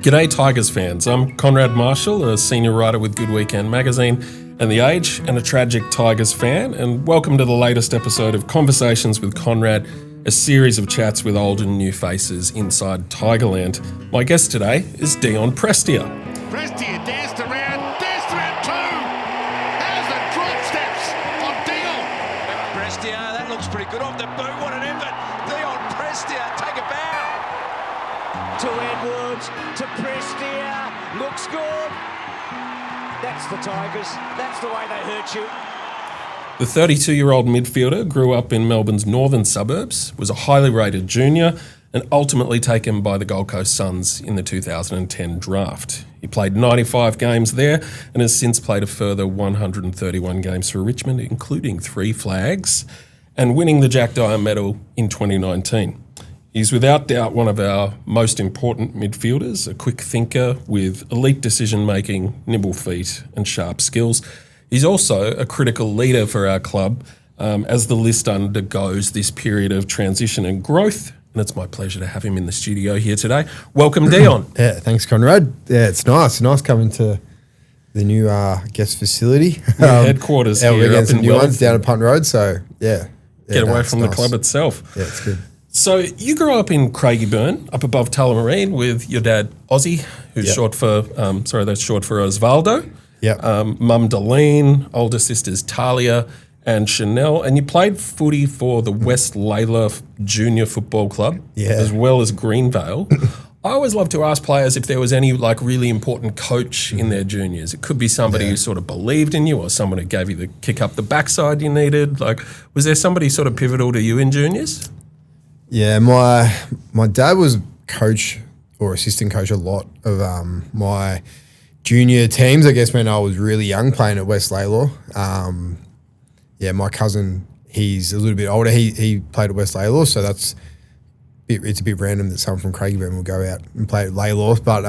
G'day Tigers fans, I'm Konrad Marshall, a senior writer with Good Weekend magazine and The Age, and a tragic Tigers fan, and welcome to the latest episode of Konversations with Konrad, a series of chats with old and new faces inside Tigerland. My guest today is Dion Prestia. Prestia danced around two. How's the drop steps on Dion? Prestia, that looks pretty good off the boot. What an effort. Dion Prestia, take a bow. To Edwards, to Prestia, looks good. That's the Tigers. That's the way they hurt you. The 32-year-old midfielder grew up in Melbourne's northern suburbs, was a highly rated junior, and ultimately taken by the Gold Coast Suns in the 2010 draft. He played 95 games there and has since played a further 131 games for Richmond, including 3 flags, and winning the Jack Dyer medal in 2019. He's without doubt one of our most important midfielders, a quick thinker with elite decision-making, nimble feet and sharp skills. He's also a critical leader for our club as the list undergoes this period of transition and growth. And it's my pleasure to have him in the studio here today. Welcome, Dion. Yeah, thanks, Konrad. Yeah, it's nice. It's nice coming to the new guest facility. Headquarters here. We're getting up some in new Wellington. ones down at Punt Road, so yeah. Get away it's from the nice. club itself. Yeah, it's good. So you grew up in Craigieburn, up above Tullamarine, with your dad Ozzy, who's Yep. short for that's short for Osvaldo. Yep. Mum Deline, older sisters Talia and Chanel, and you played footy for the West Layla Junior Football Club, as well as Greenvale. I always love to ask players if there was any like really important coach in their juniors. It could be somebody who sort of believed in you, or someone who gave you the kick up the backside you needed. Like, was there somebody sort of pivotal to you in juniors? Yeah, my dad was coach or assistant coach a lot of my junior teams, I guess, when I was really young playing at West Laylaw. My cousin, he's a little bit older. He played at West Laylaw, so it's a bit random that someone from Craigieburn will go out and play at Laylaw. But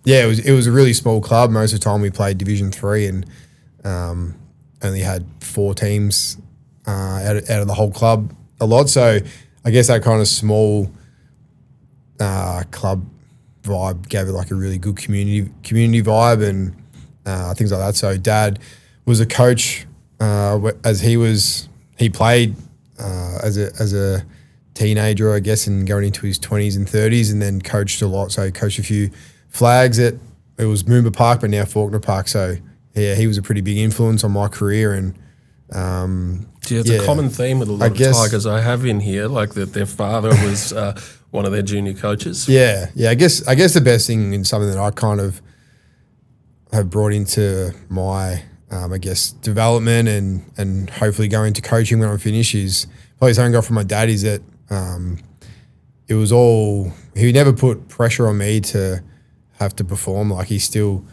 it was a really small club. Most of the time we played Division 3 and only had 4 teams out of the whole club a lot. So I guess that kind of small club vibe gave it like a really good community vibe and things like that. So Dad was a coach as he played as a teenager, I guess, and going into his 20s and 30s, and then coached a lot. So he coached a few flags it was Moomba Park, but now Faulkner Park. So yeah, he was a pretty big influence on my career and. It's a common theme with a lot of Tigers I have in here, like that their father was one of their junior coaches. Yeah. I guess the best thing and something that I kind of have brought into my development and hopefully go into coaching when I'm finished is probably something I got from my dad is that it was all he never put pressure on me to have to perform. Like he still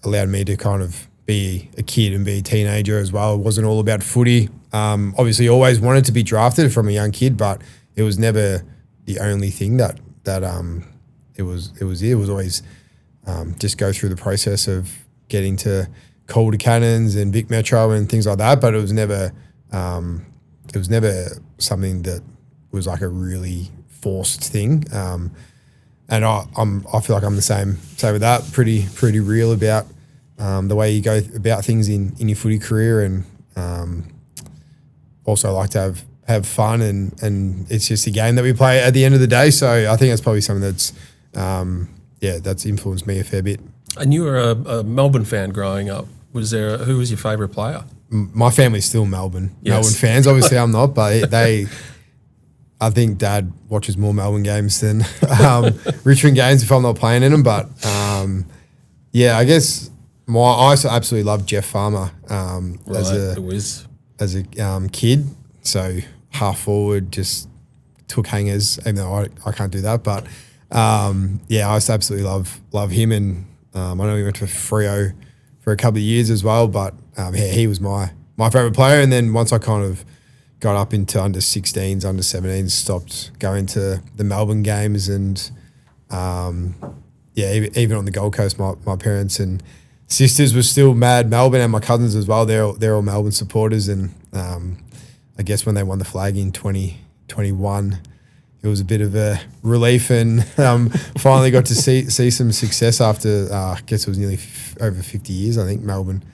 allowed me to kind of be a kid and be a teenager as well. It wasn't all about footy. Obviously, always wanted to be drafted from a young kid, but it was never the only thing that it was always just go through the process of getting to Calder Cannons and Vic Metro and things like that. But it was never something that was like a really forced thing. And I feel like I'm the same with that. Pretty real about. The way you go about things in your footy career, and also like to have fun, and it's just a game that we play at the end of the day. So I think that's probably something that's influenced me a fair bit. And you were a Melbourne fan growing up. Who was your favourite player? My family's still Melbourne fans. Obviously, I'm not, but I think Dad watches more Melbourne games than Richmond games if I'm not playing in them. But I guess. I absolutely loved Jeff Farmer as a kid. So half forward, just took hangers, even though I can't do that. But I used to absolutely love him, and I know he went to Freo for a couple of years as well. But he was my favourite player. And then once I kind of got up into under 16s, under 17s, stopped going to the Melbourne games, and even on the Gold Coast, my parents and sisters were still mad Melbourne, and my cousins as well. They're all Melbourne supporters, and I guess when they won the flag in 2021, it was a bit of a relief, and finally got to see some success after I guess it was nearly over 50 years. I think Melbourne's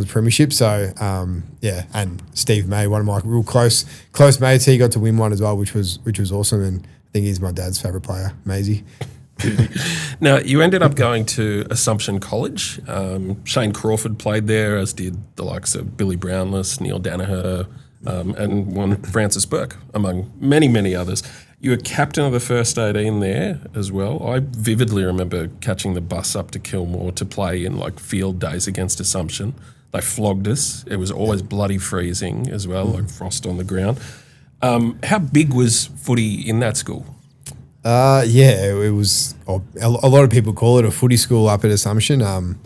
premiership. So and Steve May, one of my real close mates, he got to win one as well, which was awesome. And I think he's my dad's favourite player, Maisie. Now, you ended up going to Assumption College. Shane Crawford played there, as did the likes of Billy Brownless, Neil Danaher, and one Francis Burke, among many, many others. You were captain of the first 18 there as well. I vividly remember catching the bus up to Kilmore to play in like field days against Assumption. They flogged us. It was always bloody freezing as well, like frost on the ground. How big was footy in that school? It was. A lot of people call it a footy school up at Assumption. And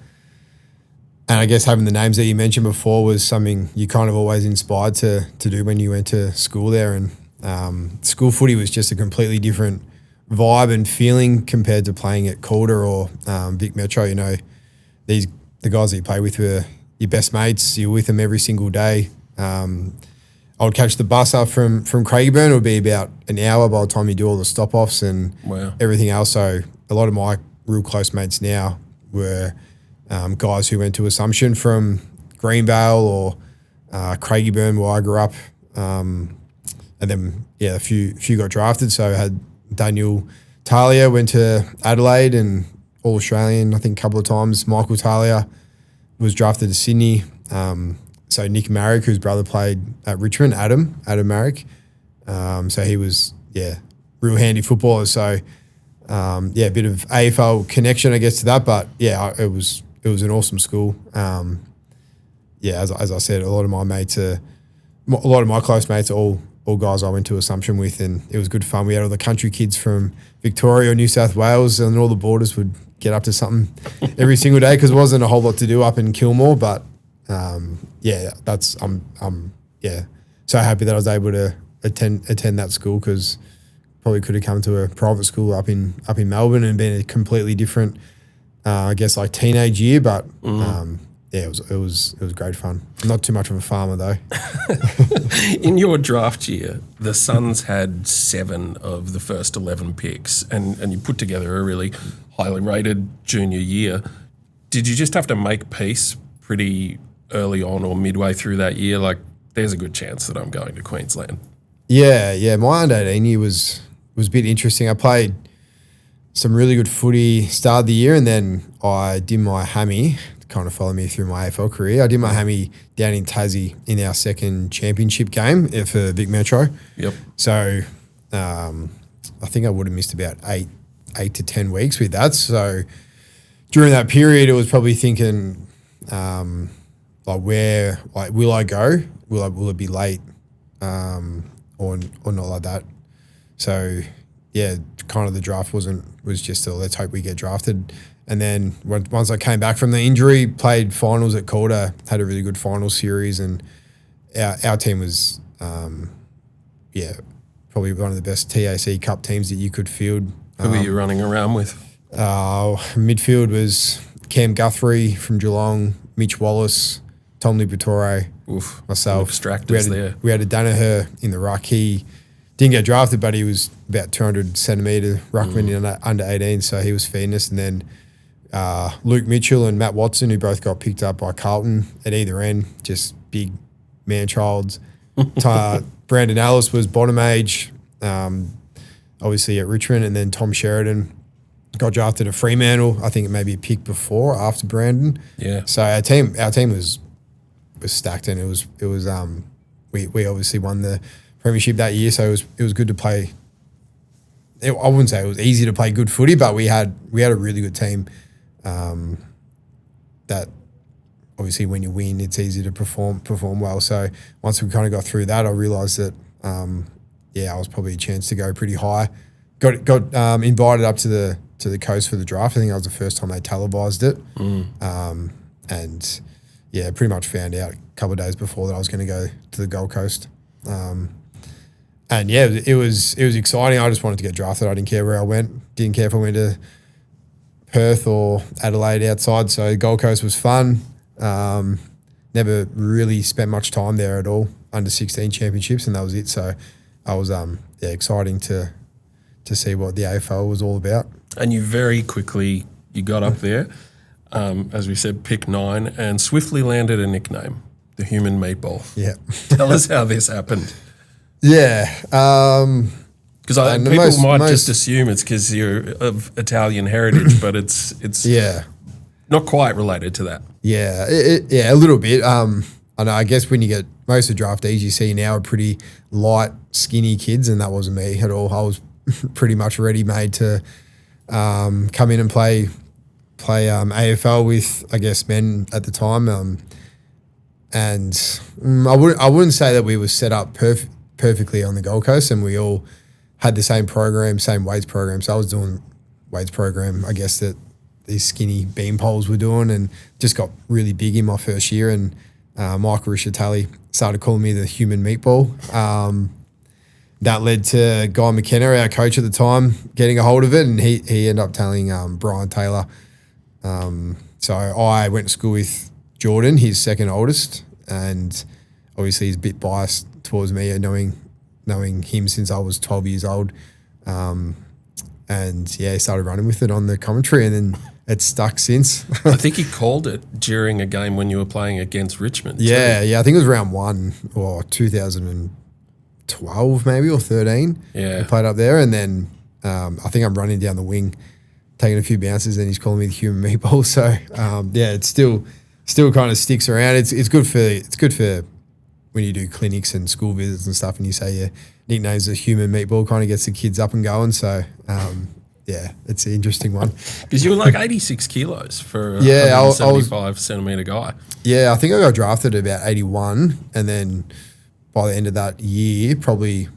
I guess having the names that you mentioned before was something you kind of always inspired to do when you went to school there. And school footy was just a completely different vibe and feeling compared to playing at Calder or Vic Metro. You know, the guys that you play with were your best mates. You're with them every single day. I would catch the bus up from Craigieburn. It would be about an hour by the time you do all the stop-offs and everything else. So a lot of my real close mates now were guys who went to Assumption from Greenvale or Craigieburn, where I grew up. And then, a few got drafted. So I had Daniel Talia went to Adelaide and All-Australian, I think, a couple of times. Michael Talia was drafted to Sydney. So Nick Marrick, whose brother played at Richmond, Adam Marrick. So he was, real handy footballer. So, a bit of AFL connection, I guess, to that. But, it was an awesome school. As I said, a lot of my close mates are all guys I went to Assumption with, and it was good fun. We had all the country kids from Victoria, New South Wales, and all the borders would get up to something every single day because there wasn't a whole lot to do up in Kilmore. But I'm so happy that I was able to attend that school, because probably could have come to a private school up in Melbourne and been a completely different, I guess, like teenage year. But it was great fun. Not too much of a farmer though. In your draft year, the Suns had 7 of the first 11 picks, and you put together a really highly rated junior year. Did you just have to make peace pretty early on or midway through that year? Like, there's a good chance that I'm going to Queensland. Yeah. My under-18 year was a bit interesting. I played some really good footy start of the year, and then I did my hammy. Kind of follow me through my AFL career. I did my hammy down in Tassie in our second championship game for Vic Metro. Yep. So I think I would have missed about 8 to 10 weeks with that. So during that period, it was probably thinking, will I go? Will it be late, or not like that? So kind of the draft was just let's hope we get drafted. And then once I came back from the injury, played finals at Calder, had a really good final series, and our team was, probably one of the best TAC Cup teams that you could field. Who were you running around with? Midfield was Cam Guthrie from Geelong, Mitch Wallace, Tom Liberatore, myself. We had a Danaher in the ruck. He didn't get drafted, but he was about 200 centimetre ruckman in under 18, so he was feeding us. And then Luke Mitchell and Matt Watson, who both got picked up by Carlton at either end, just big man-childs. Brandon Ellis was bottom age, obviously at Richmond, and then Tom Sheridan got drafted to Fremantle. I think it may be a pick before or after Brandon. Yeah. So our team was stacked, and it was we obviously won the premiership that year, so it was good to play. I wouldn't say it was easy to play good footy, but we had a really good team. That obviously when you win, it's easy to perform well. So once we kind of got through that, I realised that I was probably a chance to go pretty high. Got invited up to the coast for the draft. I think that was the first time they televised it, and pretty much found out a couple of days before that I was going to go to the Gold Coast. It was exciting. I just wanted to get drafted. I didn't care where I went. Didn't care if I went to Perth or Adelaide outside. So Gold Coast was fun. Never really spent much time there at all. Under 16 championships, and that was it. So I was exciting to to see what the AFL was all about. And you very quickly, you got up there, as we said, pick 9, and swiftly landed a nickname, the Human Meatball. Yeah. Tell us how this happened. Yeah. Because people might just assume it's because you're of Italian heritage, but it's not quite related to that. Yeah, a little bit. I know. I guess when you get most of the draftees you see now are pretty light, skinny kids, and that wasn't me at all. I was pretty much ready made to come in and play AFL with, I guess, men at the time. And I wouldn't say that we were set up perfectly on the Gold Coast, and we all had the same program, same weights program. So I was doing weights program, I guess, that these skinny beam poles were doing, and just got really big in my first year. And Michael Rischitelli started calling me the Human Meatball. That led to Guy McKenna, our coach at the time, getting a hold of it, and he ended up telling Brian Taylor. So I went to school with Jordan, his second oldest, and obviously he's a bit biased towards me, knowing him since I was 12 years old. And he started running with it on the commentary, and then it's stuck since. I think he called it during a game when you were playing against Richmond. Yeah, I think it was round 1 or 2012 maybe, or 13. Yeah. We played up there, and then I think I'm running down the wing, taking a few bounces, and he's calling me the Human Meatball. So it's still kind of sticks around. It's good for when you do clinics and school visits and stuff, and you say your nickname's a Human Meatball, kind of gets the kids up and going. So it's an interesting one. Because you were like 86 kilos for a 175 centimetre guy. Yeah, I think I got drafted at about 81, and then by the end of that year, probably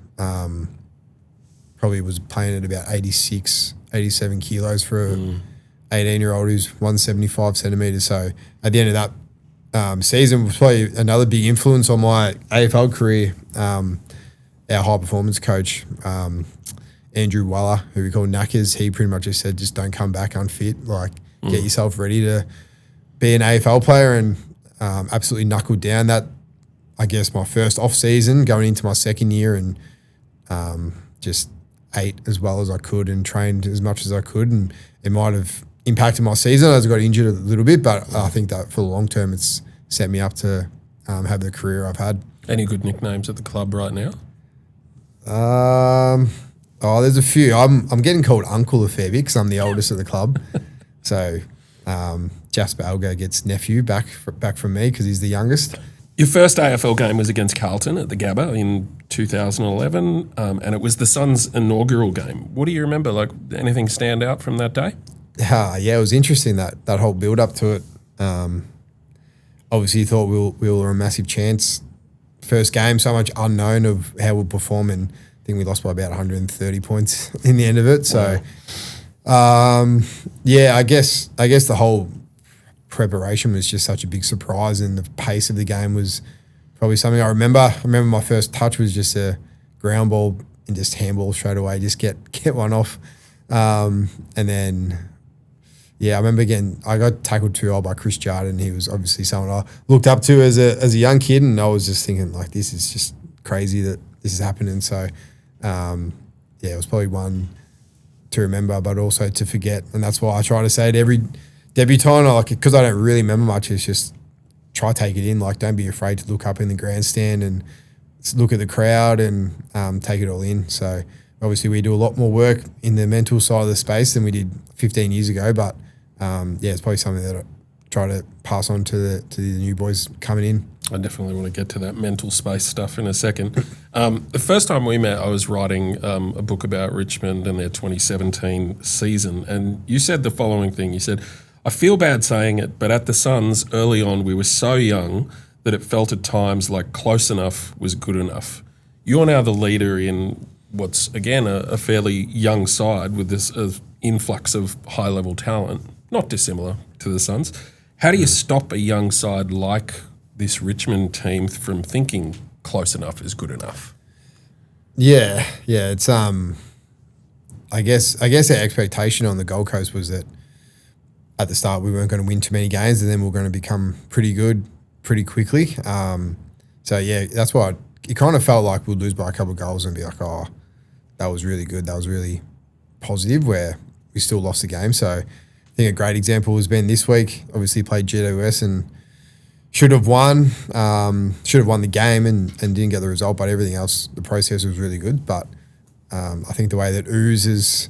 was playing at about 86, 87 kilos for an 18-year-old who's 175 centimetres. So at the end of that season was probably another big influence on my AFL career. Our high performance coach, Andrew Waller, who we call Knackers, he pretty much just said, just don't come back unfit. Like, get yourself ready to be an AFL player, and absolutely knuckled down that, I guess, my first off season going into my second year, and just ate as well as I could and trained as much as I could. And it might have impacted my season as I got injured a little bit, but I think that for the long term, it's set me up to have the career I've had. Any good nicknames at the club right now? There's a few. I'm getting called Uncle a fair bit because I'm the oldest of the club. So Jasper Algo gets nephew back from me because he's the youngest. Your first AFL game was against Carlton at the Gabba in 2011, and it was the Suns' inaugural game. What do you remember? Like, anything stand out from that day? It was interesting, that whole build up to it. Obviously, you thought we were a massive chance. First game, so much unknown of how we'll perform, and I think we lost by about 130 points in the end of it. So, I guess the whole preparation was just such a big surprise, and the pace of the game was probably something I remember. I remember my first touch was just a ground ball and just handball straight away, just get one off. And then, I remember I got tackled too old by Chris Jardine. He was obviously someone I looked up to as a young kid, and I was just thinking, like, this is just crazy that this is happening. So, it was probably one to remember, but also to forget. And that's why I try to say to every debutant, because I don't really remember much, it's just try to take it in. Like, don't be afraid to look up in the grandstand and look at the crowd and take it all in. So obviously we do a lot more work in the mental side of the space than we did 15 years ago. But it's probably something that I try to pass on to the new boys coming in. I definitely want to get to that mental space stuff in a second. The first time we met, I was writing a book about Richmond and their 2017 season, and you said the following thing. You said, "I feel bad saying it, but at the Suns early on, we were so young that it felt at times like close enough was good enough." You're now the leader in what's, again, a fairly young side with this influx of high-level talent, not dissimilar to the Suns. How do you stop a young side like this Richmond team from thinking close enough is good enough? Yeah, it's I guess our expectation on the Gold Coast was that at the start we weren't going to win too many games, and then we were going to become pretty good pretty quickly. That's why it kind of felt like we'd lose by a couple of goals and be like, oh, that was really good. That was really positive where we still lost the game. So I think a great example has been this week. Obviously played GWS and should have won the game and didn't get the result, but everything else, the process was really good. But I think the way that Ooze has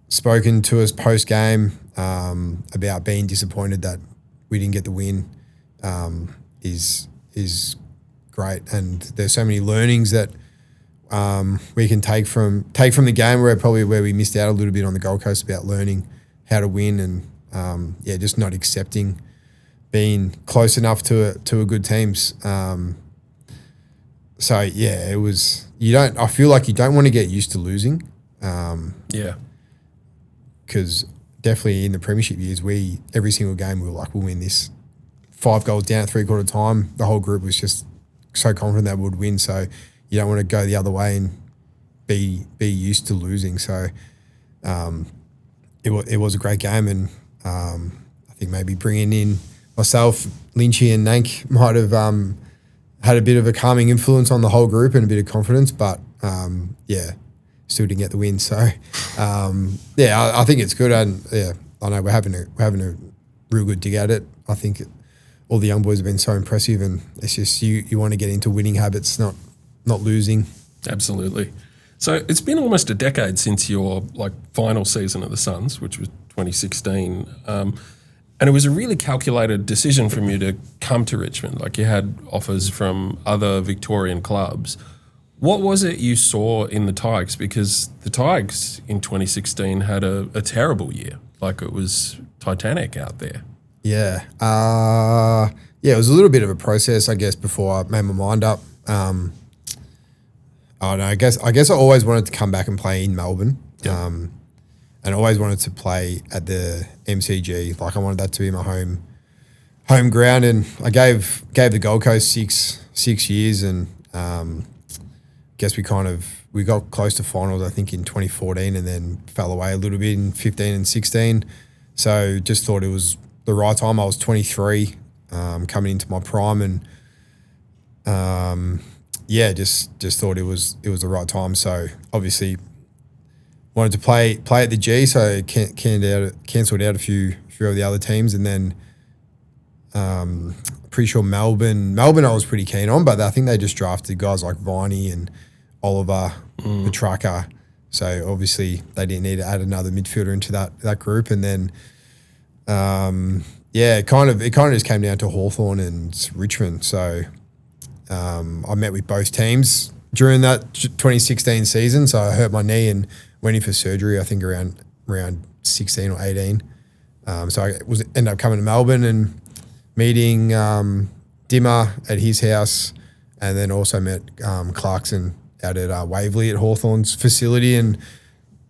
spoken to us post-game about being disappointed that we didn't get the win is great. And there's so many learnings that we can take from the game where we missed out a little bit on the Gold Coast about learning how to win and just not accepting being close enough to a good teams. It was. I feel like you don't want to get used to losing. Because definitely in the premiership years, every single game we were like, we'll win this. 5 goals down at 3/4 time. The whole group was just so confident that we would win. So you don't want to go the other way and be used to losing. So it was a great game, and I think maybe bringing in myself, Lynchy and Nank might have had a bit of a calming influence on the whole group and a bit of confidence, but still didn't get the win. So I think it's good, and I know we're having a real good dig at it. I think all the young boys have been so impressive, and it's just you want to get into winning habits, not losing. Absolutely. So it's been almost a decade since your final season at the Suns, which was 2016. And it was a really calculated decision from you to come to Richmond. You had offers from other Victorian clubs. What was it you saw in the Tigers? Because the Tigers in 2016 had a terrible year. It was Titanic out there. Yeah. It was a little bit of a process, I guess, before I made my mind up. I don't know. I guess I always wanted to come back and play in Melbourne. Yeah. And I always wanted to play at the MCG. I wanted that to be my home ground. And I gave the Gold Coast six years, and guess we got close to finals, I think, in 2014, and then fell away a little bit in 15 and 16. So just thought it was the right time. I was 23, coming into my prime, and just thought it was the right time. So obviously wanted to play at the G, so cancelled out a few of the other teams, and then pretty sure Melbourne I was pretty keen on, but I think they just drafted guys like Viney and Oliver, Petrarca, so obviously they didn't need to add another midfielder into that group, and then it kind of just came down to Hawthorn and Richmond. So I met with both teams during that 2016 season, so I hurt my knee and went in for surgery, I think around 16 or 18. So I ended up coming to Melbourne and meeting Dimmer at his house, and then also met Clarkson out at Waverley at Hawthorn's facility, and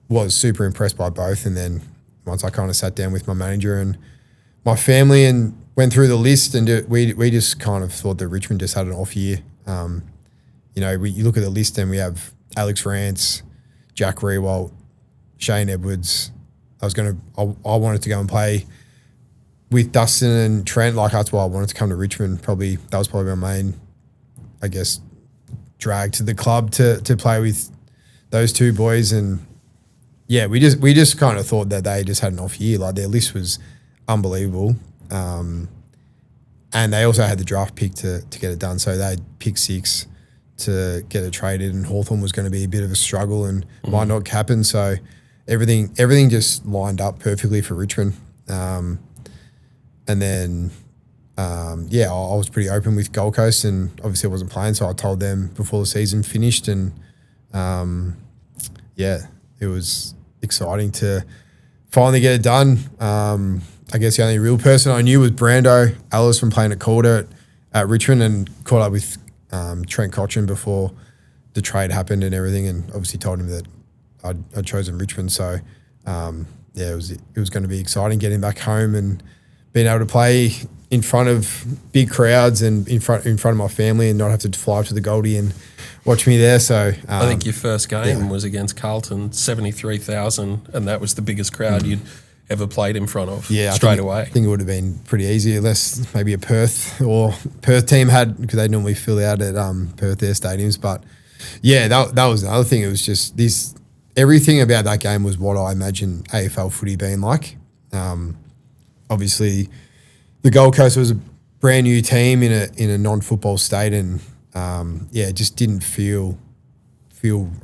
was super impressed by both. And then once I kind of sat down with my manager and my family and went through the list, and we just kind of thought that Richmond just had an off year. You look at the list and we have Alex Rance, Jack Rewalt, Shane Edwards. I wanted to go and play with Dustin and Trent. That's why I wanted to come to Richmond. That was probably my main, I guess, drag to the club to play with those two boys. And we just kind of thought that they just had an off year. Their list was unbelievable. And they also had the draft pick to get it done. So they picked 6 to get it traded, and Hawthorn was going to be a bit of a struggle and might not happen. So everything just lined up perfectly for Richmond. And then, I was pretty open with Gold Coast, and obviously I wasn't playing, so I told them before the season finished, and it was exciting to finally get it done. I guess the only real person I knew was Brando Ellis from playing at Calder at Richmond, and caught up with Trent Cotchin before the trade happened and everything, and obviously told him that I'd chosen Richmond. So it was going to be exciting getting back home and being able to play in front of big crowds and in front of my family, and not have to fly up to the Goldie and watch me there. So I think your first game was against Carlton, 73,000, and that was the biggest crowd you'd ever played in front of straight away. I think it would have been pretty easy, unless maybe a Perth team had, because they normally fill out at Perth their stadiums. But that was another thing. It was just this. everything about that game was what I imagine AFL footy being like. Obviously, the Gold Coast was a brand new team in a non-football state, and it just didn't feel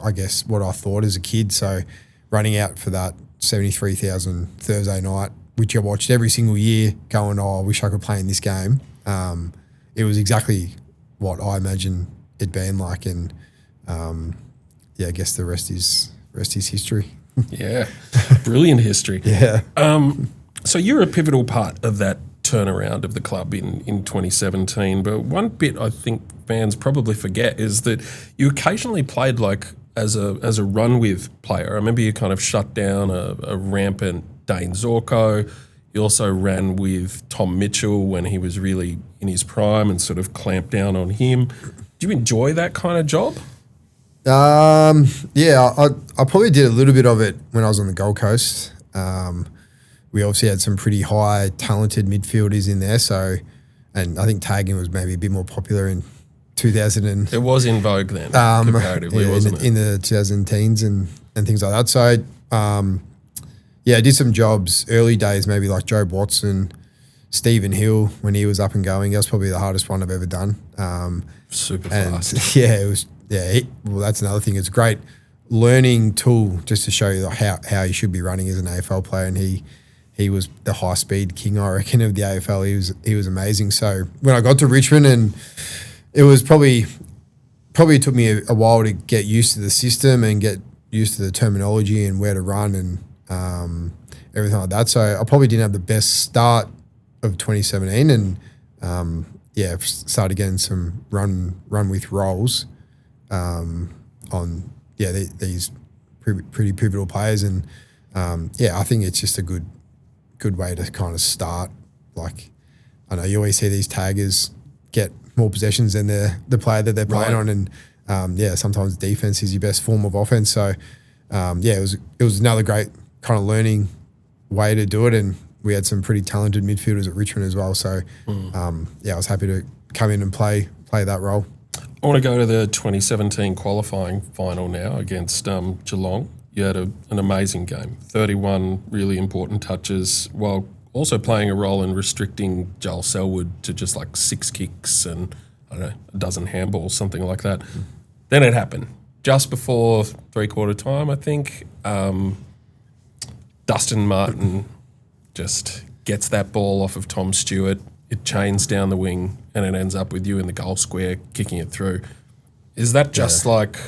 I guess what I thought as a kid. So running out for that 73,000 Thursday night, which I watched every single year, going, I wish I could play in this game. It was exactly what I imagine it being like, and I guess the rest is history. Yeah, brilliant history. Yeah. So you're a pivotal part of that turnaround of the club in 2017. But one bit I think fans probably forget is that you occasionally played like as a run with player. I remember you kind of shut down a rampant Dane Zorko. You also ran with Tom Mitchell when he was really in his prime and sort of clamped down on him. Do you enjoy that kind of job? I probably did a little bit of it when I was on the Gold Coast. We obviously had some pretty high talented midfielders in there, so, and I think tagging was maybe a bit more popular in 2000. It was in vogue then, comparatively, wasn't it? In the 2010s and things like that. So, I did some jobs early days, maybe like Joe Watson, Stephen Hill when he was up and going. That was probably the hardest one I've ever done. Super fast. Yeah, it was. Yeah, well, that's another thing. It's a great learning tool just to show you how you should be running as an AFL player. And he was the high speed king, I reckon, of the AFL. He was amazing. So when I got to Richmond, and it was probably took me a while to get used to the system and get used to the terminology and where to run and everything like that. So I probably didn't have the best start of 2017, and started getting some run with roles on these pretty pivotal players, and I think it's just a good way to kind of start. Like, I know you always see these taggers get more possessions than the player that they're playing on, and sometimes defense is your best form of offense. So it was another great kind of learning way to do it, and we had some pretty talented midfielders at Richmond as well. So I was happy to come in and play that role. I want to go to the 2017 qualifying final now against Geelong. You had an amazing game, 31 really important touches, while also playing a role in restricting Joel Selwood to just like 6 kicks and, I don't know, a dozen handballs, something like that. Then it happened. Just before three-quarter time, I think, Dustin Martin just gets that ball off of Tom Stewart. It chains down the wing and it ends up with you in the goal square kicking it through. Is that just like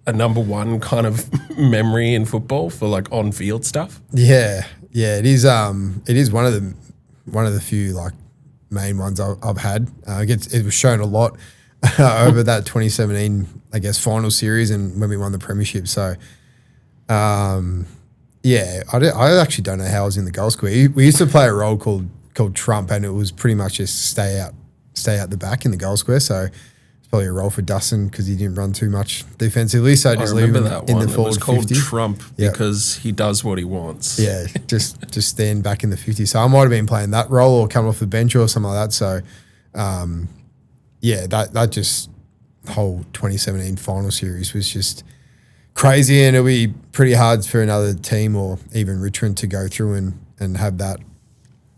a number one kind of memory in football for like on-field stuff? Yeah, it is. It is one of the few like main ones I've had. It was shown a lot over that 2017, I guess, final series and when we won the premiership. So, I actually don't know how I was in the goal square. We used to play a role called Trump, and it was pretty much just stay out the back in the goal square. So it's probably a role for Dustin because he didn't run too much defensively. So just leave him in the forward 50. It was called Trump because he does what he wants. Yeah, just stand back in the 50. So I might have been playing that role or coming off the bench or something like that. So, that just whole 2017 final series was just crazy, and it'll be pretty hard for another team or even Richmond to go through and have that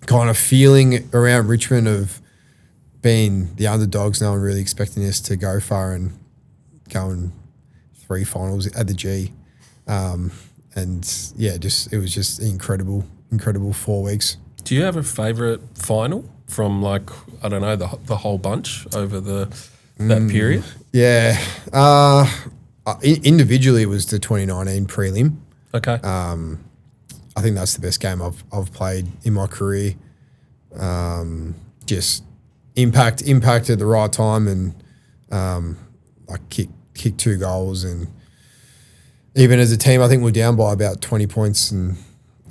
kind of feeling around Richmond of being the underdogs. No one really expecting us to go far and going 3 finals at the G. It was just incredible 4 weeks. Do you have a favourite final from like, I don't know, the whole bunch over that period? Yeah. Individually, it was the 2019 prelim. Okay. I think that's the best game I've played in my career. Just impact at the right time, and kick 2 goals, and even as a team, I think we're down by about 20 points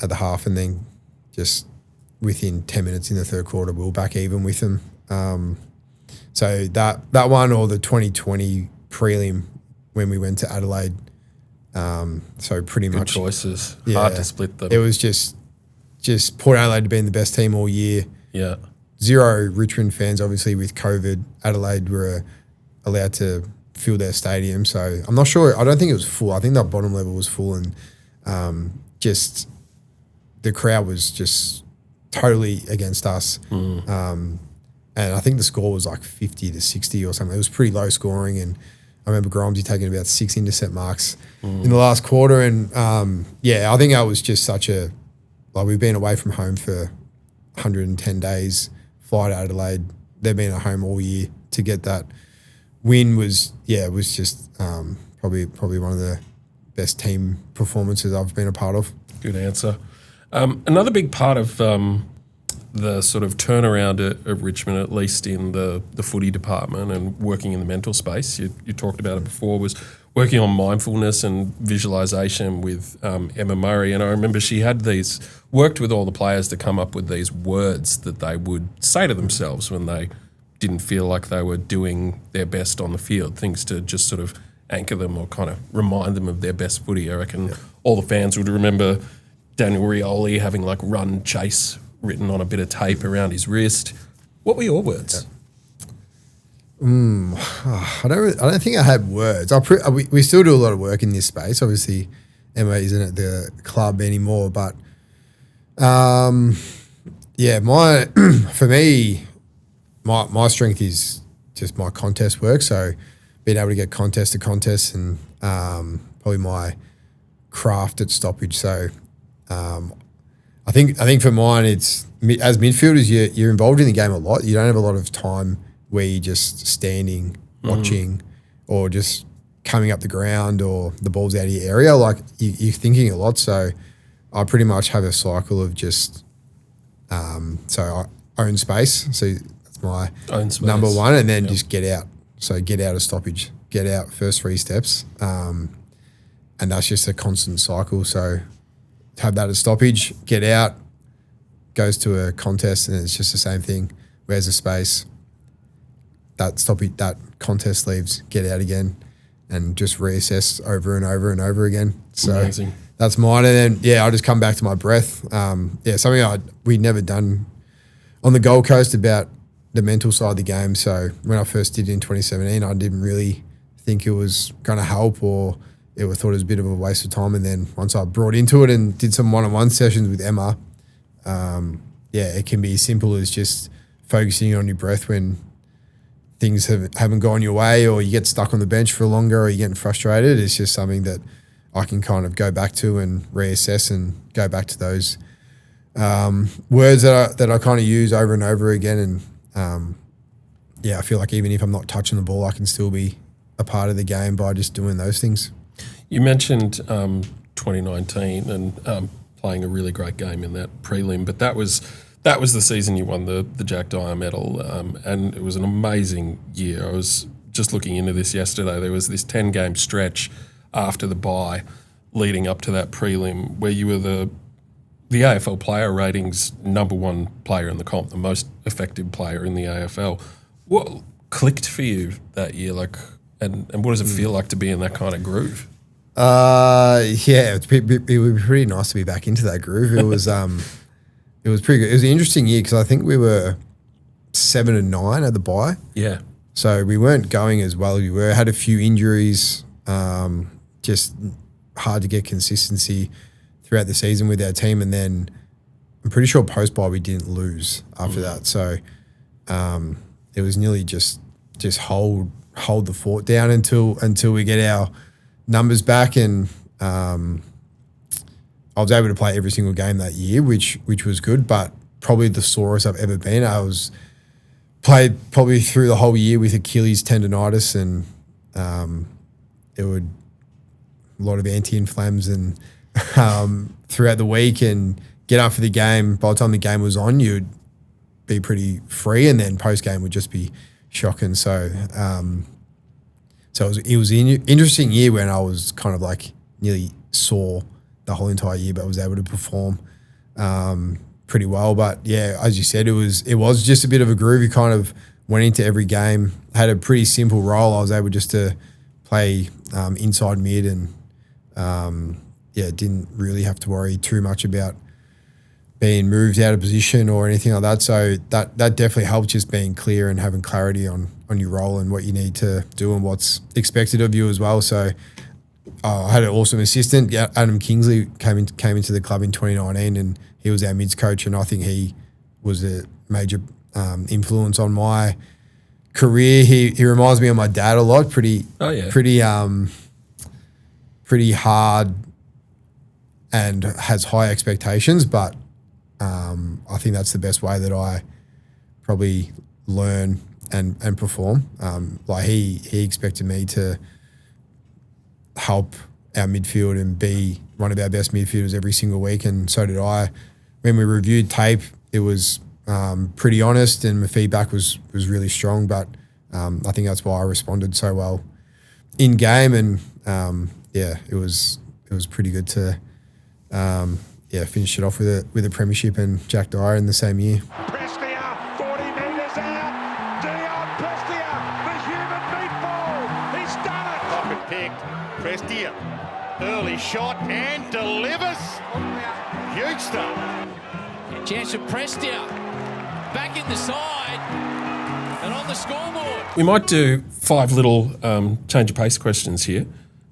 at the half, and then just within 10 minutes in the third quarter, we were back even with them. So that one, or the 2020 prelim when we went to Adelaide. So pretty Good much choices. Hard to split them. It was just Port Adelaide being the best team all year. Yeah. 0 Richmond fans, obviously, with COVID. Adelaide were allowed to filled their stadium. So I'm not sure. I don't think it was full. I think that bottom level was full, and just the crowd was just totally against us. And I think the score was like 50-60 or something. It was pretty low scoring, and I remember Grimesy taking about 6 intercept marks in the last quarter. And I think that was just such a we've been away from home for 110 days. Fly to Adelaide. They've been at home all year. To get that win was just probably one of the best team performances I've been a part of. Good answer. Another big part of the sort of turnaround at Richmond, at least in the footy department and working in the mental space, you talked about it before, was working on mindfulness and visualization with Emma Murray. And I remember she had worked with all the players to come up with these words that they would say to themselves when they didn't feel like they were doing their best on the field, things to just sort of anchor them or kind of remind them of their best footy. I reckon all the fans would remember Daniel Rioli having like run, chase written on a bit of tape around his wrist. What were your words? I don't think I had words. We still do a lot of work in this space. Obviously, Emma isn't at the club anymore, but for me, my strength is just my contest work. So being able to get contest to contest, and probably my craft at stoppage. So I think for mine, it's as midfielders, you're involved in the game a lot. You don't have a lot of time where you're just standing, watching, or just coming up the ground, or the ball's out of your area. Like you're thinking a lot. So I pretty much have a cycle of just so I own space. So that's my number one, and then just get out. So get out of stoppage, get out first 3 steps, and that's just a constant cycle. So have that as stoppage, get out, goes to a contest, and it's just the same thing. Where's the space? That stoppage, that contest leaves, get out again, and just reassess over and over and over again. So amazing. That's mine. And then I just come back to my breath. Something we'd never done on the Gold Coast about the mental side of the game. So when I first did it in 2017, I didn't really think it was going to help, or I thought it was a bit of a waste of time. And then once I brought into it and did some one-on-one sessions with Emma, it can be as simple as just focusing on your breath when things haven't gone your way, or you get stuck on the bench for longer, or you're getting frustrated. It's just something that I can kind of go back to and reassess, and go back to those words that I kind of use over and over again. And I feel like even if I'm not touching the ball, I can still be a part of the game by just doing those things. You mentioned 2019 and playing a really great game in that prelim, but that was the season you won the Jack Dyer medal, and it was an amazing year. I was just looking into this yesterday. There was this 10-game stretch after the bye leading up to that prelim where you were the AFL player ratings #1 player in the comp, the most effective player in the AFL. What clicked for you that year? And what does it feel like to be in that kind of groove? It would be pretty nice to be back into that groove. It was it was pretty good. It was an interesting year because I think we were 7-9 at the bye. Yeah. So we weren't going as well as we were. Had a few injuries, just hard to get consistency throughout the season with our team. And then I'm pretty sure post-bye we didn't lose after that. So it was nearly just hold the fort down until we get our numbers back. And I was able to play every single game that year, which was good, but probably the sorest I've ever been. I was played probably through the whole year with Achilles tendonitis, and it would a lot of anti-inflams and throughout the week, and get up for the game. By the time the game was on, you'd be pretty free, and then post game would just be shocking. So it was an interesting year when I was kind of like nearly sore the whole entire year, but I was able to perform pretty well. But yeah, as you said, it was just a bit of a groove. You kind of went into every game, had a pretty simple role. I was able just to play inside mid, and didn't really have to worry too much about being moved out of position or anything like that. So that definitely helped, just being clear and having clarity on your role and what you need to do and what's expected of you as well. So I had an awesome assistant. Adam Kingsley came into the club in 2019, and he was our mids coach, and I think he was a major influence on my career. He reminds me of my dad a lot. Pretty hard and has high expectations, but I think that's the best way that I probably learn and perform. Like he expected me to help our midfield and be one of our best midfielders every single week, and so did I. When we reviewed tape, it was pretty honest, and my feedback was really strong. But I think that's why I responded so well in game, and it was pretty good to finish it off with a premiership and Jack Dyer in the same year. Prestia, 40 metres out. Dion Prestia, the human meatball. He's done it. Pocket picked. Prestia, early shot and delivers. Huge stuff. Chance for Prestia. Back in the side and on the scoreboard. We might do 5 little change of pace questions here.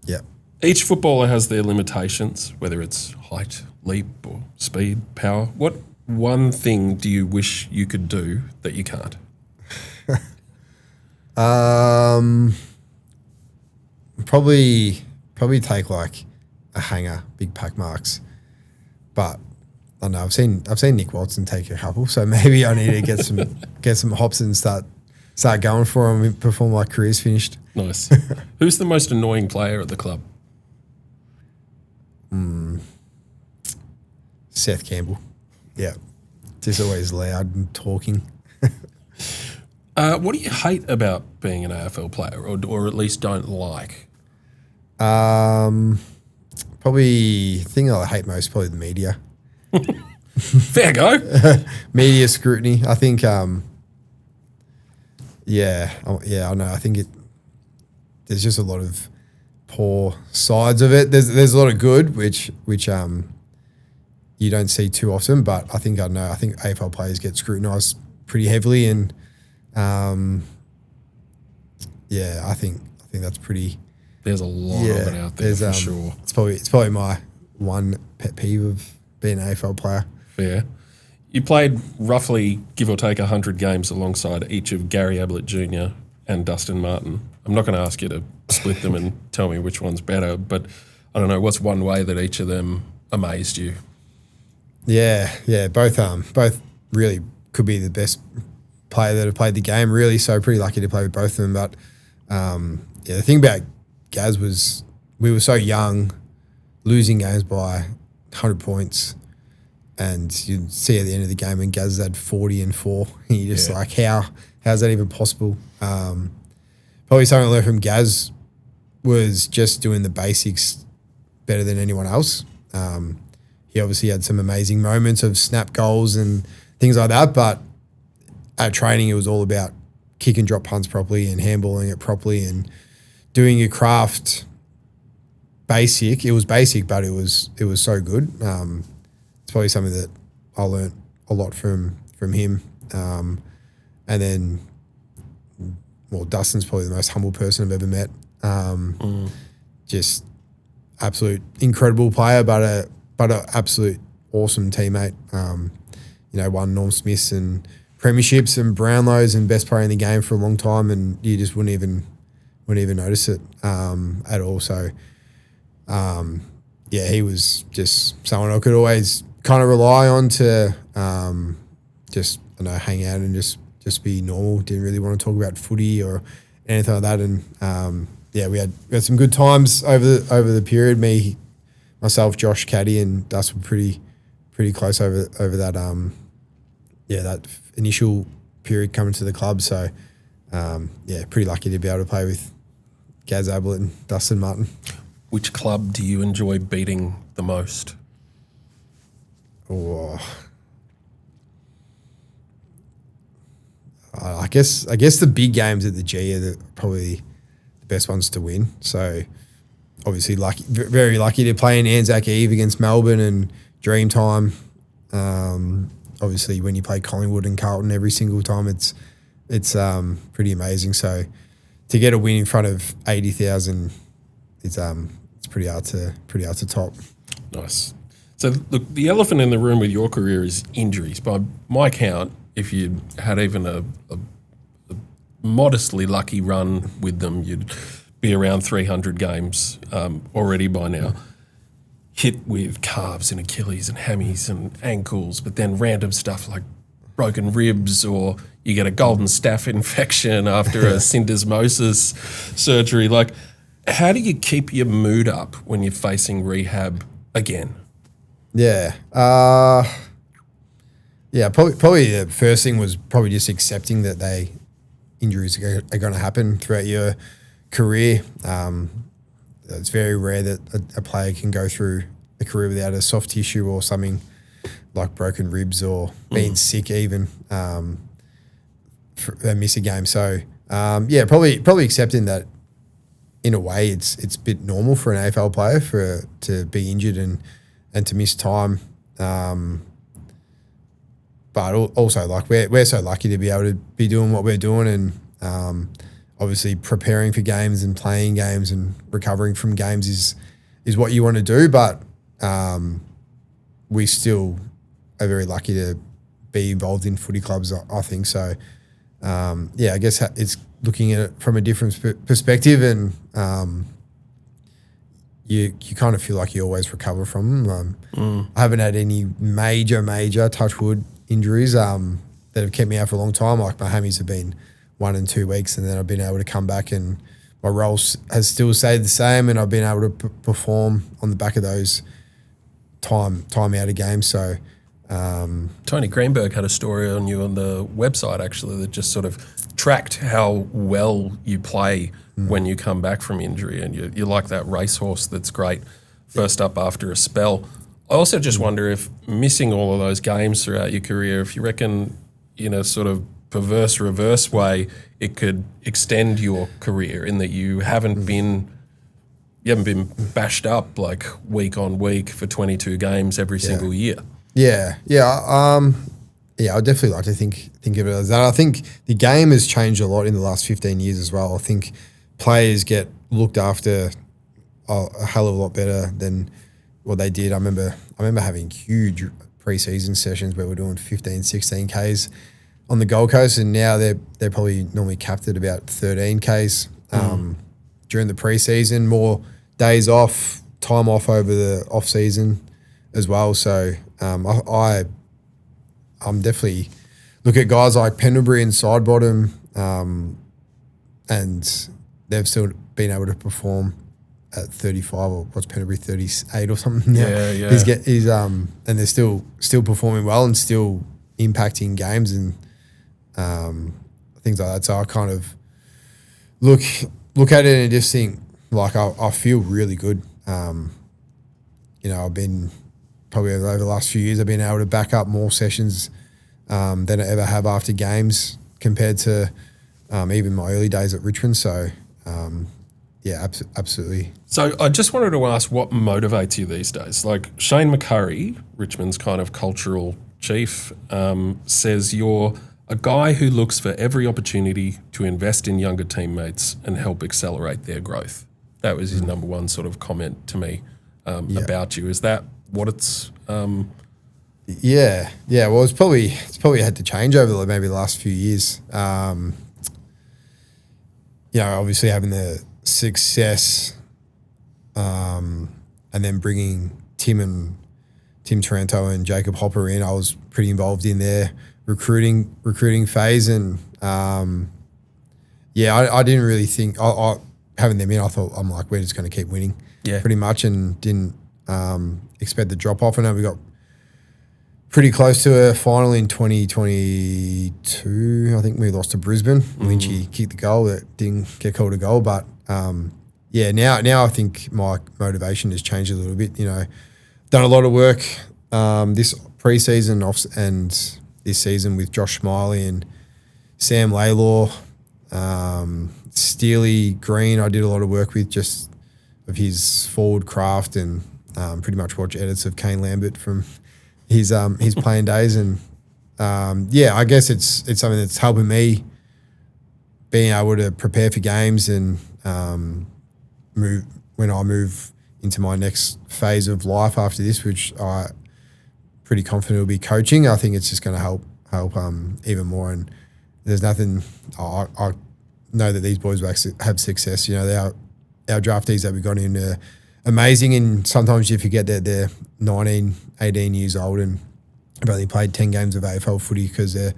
Yeah. Each footballer has their limitations, whether it's height, leap, or speed, power. What one thing do you wish you could do that you can't? Probably take like a hanger, big pack marks. But I don't know, I've seen Nick Watson take a couple, so maybe I need to get some hops and start going for them before my career's finished. Nice. Who's the most annoying player at the club? Seth Campbell. Yeah. Just always loud and talking. What do you hate about being an AFL player, or at least don't like? Probably thing I hate most, probably the media. Fair go. Media scrutiny. I think I know. I think there's just a lot of poor sides of it. There's a lot of good, which you don't see too often, but I think AFL players get scrutinised pretty heavily, and I think that's pretty. There's a lot of it out there for sure. It's probably my one pet peeve of being an AFL player. Fair. You played roughly, give or take, 100 games alongside each of Gary Ablett Jr. and Dustin Martin. I'm not going to ask you to split them and tell me which one's better, but I don't know, what's one way that each of them amazed you? Yeah, both really could be the best player that have played the game, really, so pretty lucky to play with both of them. But the thing about Gaz was we were so young, losing games by 100 points, and you'd see at the end of the game when Gaz had 40 and 4, and you're just like, how's that even possible? Probably something I learned from Gaz was just doing the basics better than anyone else. He obviously had some amazing moments of snap goals and things like that, but at training it was all about kick and drop punts properly and handballing it properly and doing your craft basic. It was basic, but it was so good. It's probably something that I learnt a lot from him. And then, Dustin's probably the most humble person I've ever met. Just absolute incredible player, but an absolute awesome teammate. Won Norm Smiths and premierships and Brownlows and best player in the game for a long time, and you just wouldn't even notice it at all. So, he was just someone I could always kind of rely on to hang out and just be normal. Didn't really want to talk about footy or anything like that. And we had some good times over the period. Myself, Josh, Caddy, and Dust were pretty close over that that initial period coming to the club. So pretty lucky to be able to play with Gaz Ablett and Dustin Martin. Which club do you enjoy beating the most? I guess the big games at the G are probably the best ones to win. So obviously very lucky to play in Anzac Eve against Melbourne and Dreamtime. Obviously, when you play Collingwood and Carlton every single time, it's pretty amazing. So to get a win in front of 80,000, it's pretty hard to top. Nice. So look, the elephant in the room with your career is injuries. By my count, if you had even a modestly lucky run with them, you'd be around 300 games already by now. Hit with calves and Achilles and hammies and ankles, but then random stuff like broken ribs, or you get a golden staph infection after a syndesmosis surgery. Like, how do you keep your mood up when you're facing rehab again? Yeah. Probably the first thing was probably just accepting that injuries are going to happen throughout your career. It's very rare that a player can go through a career without a soft tissue or something like broken ribs or being sick even, miss a game. So, probably accepting that in a way it's a bit normal for an AFL player to be injured and to miss time. But also, like, we're so lucky to be able to be doing what we're doing, and obviously preparing for games and playing games and recovering from games is what you want to do. But we still are very lucky to be involved in footy clubs, I think. So, I guess it's looking at it from a different perspective, and you kind of feel like you always recover from them. I haven't had any major touch wood injuries that have kept me out for a long time. Like, my hammies have been 1 and 2 weeks, and then I've been able to come back, and my role has still stayed the same, and I've been able to perform on the back of those time out of games. So Tony Greenberg had a story on you on the website, actually, that just sort of tracked how well you play when you come back from injury, and you're like that racehorse that's great first up after a spell. I also just wonder if missing all of those games throughout your career, if you reckon in a sort of perverse reverse way, it could extend your career in that you haven't been bashed up like week on week for 22 games every single year. Yeah. I'd definitely like to think of it as that. I think the game has changed a lot in the last 15 years as well. I think players get looked after a hell of a lot better than what they did. I remember having huge pre-season sessions where we're doing 15, 16 Ks on the Gold Coast, and now they're probably normally capped at about 13 Ks during the pre-season. More days off, time off over the off season as well. So I'm definitely look at guys like Pendlebury and Sidebottom, and they've still been able to perform at 35, or what's Pendlebury, 38 or something. Yeah. He's and they're still performing well and still impacting games and things like that. So I kind of look at it and just think, like, I feel really good. I've been probably over the last few years, I've been able to back up more sessions than I ever have after games compared to even my early days at Richmond. So, absolutely. So I just wanted to ask, what motivates you these days? Like, Shane McCurry, Richmond's kind of cultural chief, says you're a guy who looks for every opportunity to invest in younger teammates and help accelerate their growth. That was his number one sort of comment to me about you. Is that what it's? Yeah. Well, it's probably had to change over maybe the last few years. Obviously having the success, and then bringing Tim Taranto and Jacob Hopper in, I was pretty involved in their recruiting phase, and I didn't really think having them in. I thought, I'm like, we're just going to keep winning, pretty much, and didn't expect the drop off. I know we got pretty close to a final in 2022. I think we lost to Brisbane. Lynchy kicked the goal that didn't get called a goal, but now I think my motivation has changed a little bit. Done a lot of work this pre-season and this season with Josh Smiley and Sam Laylaw, Steely Green. I did a lot of work with, just of his forward craft, and pretty much watch edits of Kane Lambert from his playing days, and I guess it's something that's helping me being able to prepare for games and move into my next phase of life after this, which I pretty confident will be coaching. I think it's just going to help even more. And there's nothing. I know that these boys will actually have success. You know, our draftees that we got in are amazing, and sometimes you forget that they're 19, 18 years old and have only played 10 games of AFL footy because they're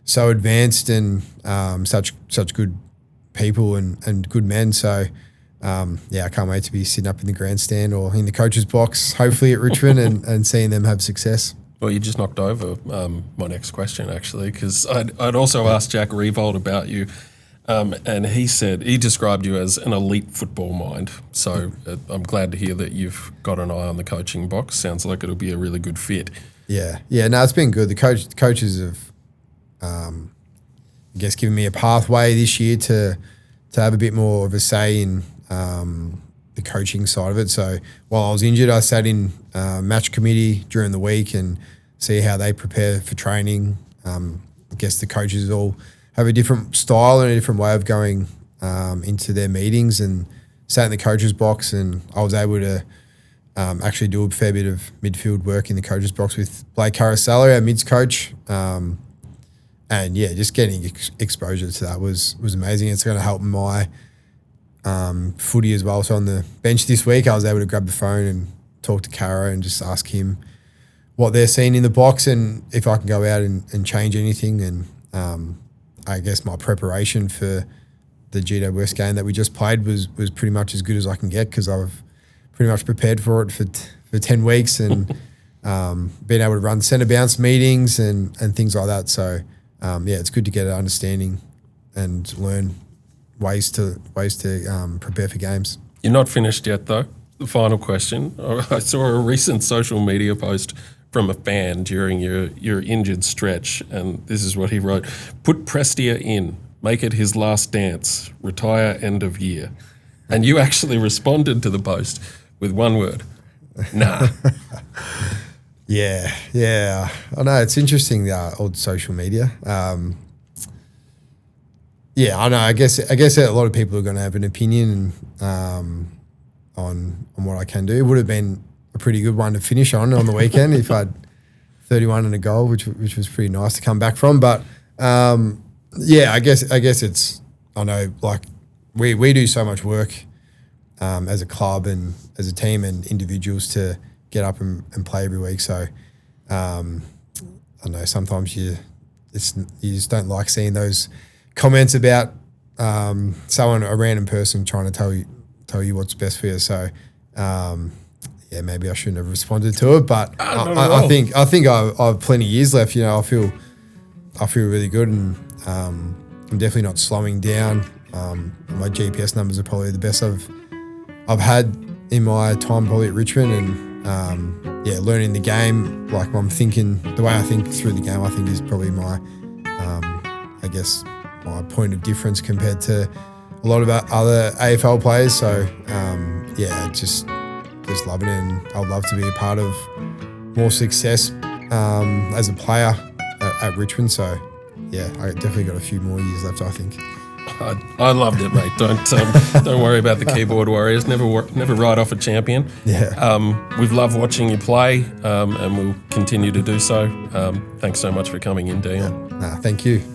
so advanced and such good people and good men. So, I can't wait to be sitting up in the grandstand or in the coach's box, hopefully at Richmond, and seeing them have success. Well, you just knocked over my next question, actually, because I'd also asked Jack Revolt about you, and he described you as an elite football mind. So I'm glad to hear that you've got an eye on the coaching box. Sounds like it'll be a really good fit. Yeah. No, it's been good. The coaches have, I guess, given me a pathway this year to have a bit more of a say in the coaching side of it. So while I was injured, I sat in match committee during the week and see how they prepare for training. I guess the coaches all have a different style and a different way of going into their meetings, and sat in the coach's box, and I was able to actually do a fair bit of midfield work in the coach's box with Blake Carosello, our mids coach. Just getting exposure to that was amazing. It's going to help my footy as well. So on the bench this week, I was able to grab the phone and talk to Caro and just ask him what they're seeing in the box and if I can go out and change anything. And I guess my preparation for the GWS game that we just played was pretty much as good as I can get, because I've pretty much prepared for it for 10 weeks and been able to run centre bounce meetings and things like that. So it's good to get an understanding and learn ways to prepare for games. You're not finished yet, though. The final question. I saw a recent social media post from a fan during your injured stretch, and this is what he wrote. Put Prestia in. Make it his last dance. Retire end of year. And you actually responded to the post with one word. Nah. Yeah. I know, it's interesting, the old social media. I know. I guess a lot of people are going to have an opinion on what I can do. It would have been a pretty good one to finish on the weekend if I'd 31 and a goal, which was pretty nice to come back from. But I guess it's, I know, like we do so much work as a club and as a team and individuals to get up and play every week. So I know sometimes you just don't like seeing those comments about a random person trying to tell you what's best for you. So maybe I shouldn't have responded to it, but I think I've plenty of years left. You know, I feel really good, and I'm definitely not slowing down. My GPS numbers are probably the best I've had in my time probably at Richmond, and learning the game, like I'm thinking, the way I think through the game, I think is probably my my point of difference compared to a lot of other AFL players. So just loving it, and I'd love to be a part of more success as a player at Richmond. So I definitely got a few more years left, I think. I loved it, mate. Don't worry about the keyboard warriors. Never write off a champion. Yeah. We've loved watching you play, and we'll continue to do so. Thanks so much for coming in, Dion. Thank you.